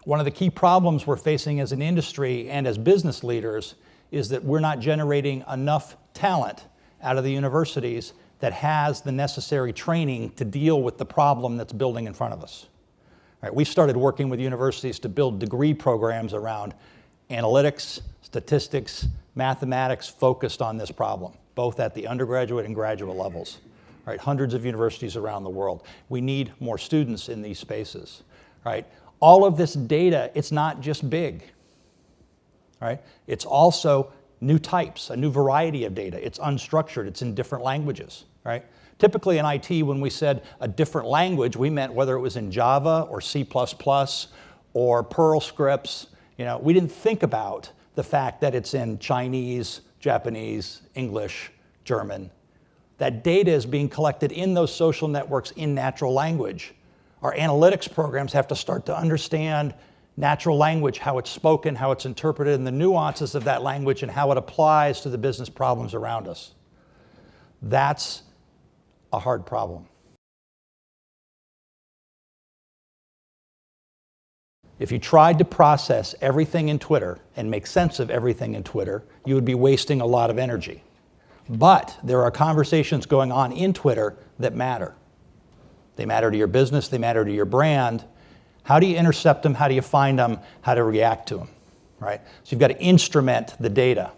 One of the key problems we're facing as an industry and as business leaders is that we're not generating enough talent out of the universities that has the necessary training to deal with the problem that's building in front of us. All right, we started working with universities to build degree programs around analytics, statistics, mathematics focused on this problem, both at the undergraduate and graduate levels. All right, hundreds of universities around the world. We need more students in these spaces. All right, all of this data, it's not just big. All right, it's also new types, a new variety of data. It's unstructured, it's in different languages, right? Typically in IT, when we said a different language, we meant whether it was in Java or C++ or Perl scripts. You know, we didn't think about the fact that it's in Chinese, Japanese, English, German. That data is being collected in those social networks in natural language. Our analytics programs have to start to understand natural language, how it's spoken, how it's interpreted, and the nuances of that language and how it applies to the business problems around us. That's a hard problem. If you tried to process everything in Twitter and make sense of everything in Twitter, you would be wasting a lot of energy. But there are conversations going on in Twitter that matter. They matter to your business, they matter to your brand. How do you intercept them? How do you find them? How to react to them, right? So you've got to instrument the data.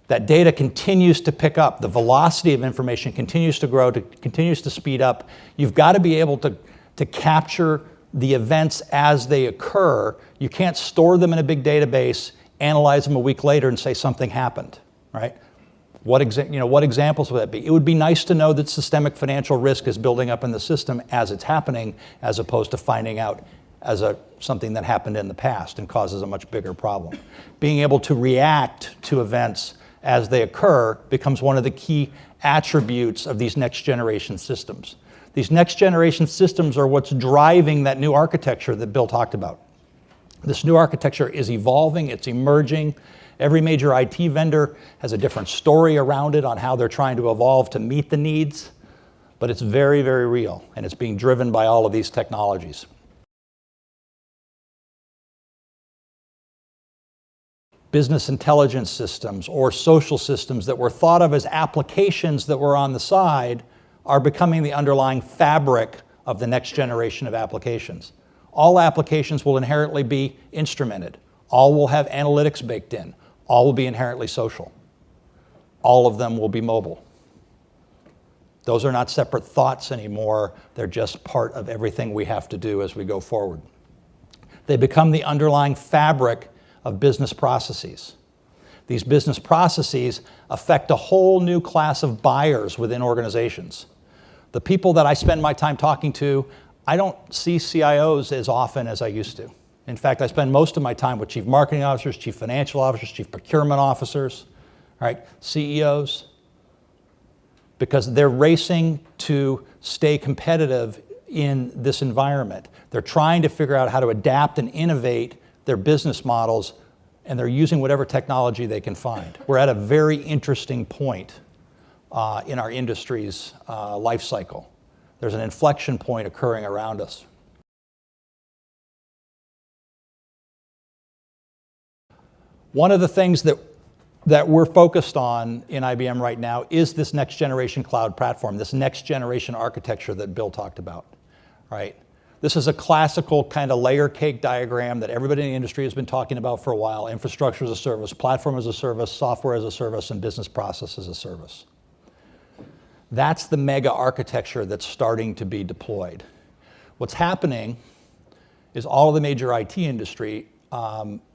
That data continues to pick up. The velocity of information continues to grow, continues to speed up. You've got to be able to capture the events as they occur. You can't store them in a big database, analyze them a week later and say something happened, right? What examples would that be? It would be nice to know that systemic financial risk is building up in the system as it's happening, as opposed to finding out as something that happened in the past and causes a much bigger problem. Being able to react to events as they occur becomes one of the key attributes of these next generation systems. These next generation systems are what's driving that new architecture that Bill talked about. This new architecture is evolving, it's emerging. Every major IT vendor has a different story around it on how they're trying to evolve to meet the needs, but it's very, very real, and it's being driven by all of these technologies. Business intelligence systems or social systems that were thought of as applications that were on the side are becoming the underlying fabric of the next generation of applications. All applications will inherently be instrumented. All will have analytics baked in. All will be inherently social. All of them will be mobile. Those are not separate thoughts anymore. They're just part of everything we have to do as we go forward. They become the underlying fabric of business processes. These business processes affect a whole new class of buyers within organizations. The people that I spend my time talking to, I don't see CIOs as often as I used to. In fact, I spend most of my time with chief marketing officers, chief financial officers, chief procurement officers, right, CEOs, because they're racing to stay competitive in this environment. They're trying to figure out how to adapt and innovate their business models, and they're using whatever technology they can find. We're at a very interesting point in our industry's life cycle. There's an inflection point occurring around us. One of the things that we're focused on in IBM right now is this next generation cloud platform, this next generation architecture that Bill talked about, right? This is a classical kind of layer cake diagram that everybody in the industry has been talking about for a while: infrastructure as a service, platform as a service, software as a service, and business process as a service. That's the mega architecture that's starting to be deployed. What's happening is all of the major IT industry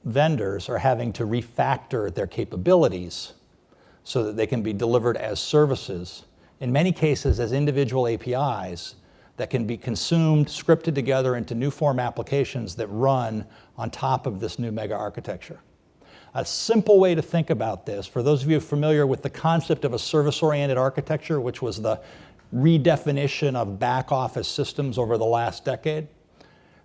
vendors are having to refactor their capabilities so that they can be delivered as services, in many cases as individual APIs that can be consumed, scripted together into new form applications that run on top of this new mega architecture. A simple way to think about this, for those of you familiar with the concept of a service-oriented architecture, which was the redefinition of back office systems over the last decade,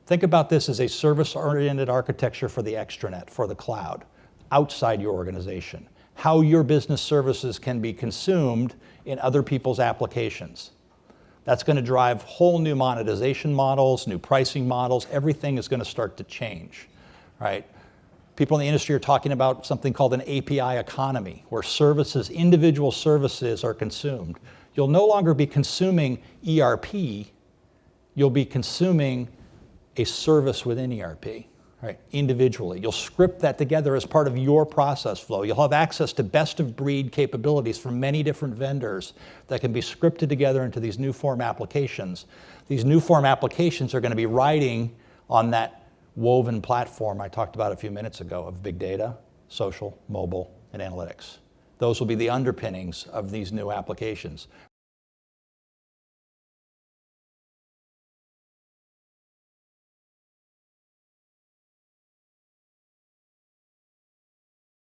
think about this as a service-oriented architecture for the extranet, for the cloud, outside your organization. How your business services can be consumed in other people's applications. That's going to drive whole new monetization models, new pricing models. Everything is going to start to change, right? People in the industry are talking about something called an API economy, where services, individual services are consumed. You'll no longer be consuming ERP, you'll be consuming a service within ERP, right, individually. You'll script that together as part of your process flow. You'll have access to best of breed capabilities from many different vendors that can be scripted together into these new form applications. These new form applications are going to be riding on that woven platform I talked about a few minutes ago of big data, social, mobile, and analytics. Those will be the underpinnings of these new applications.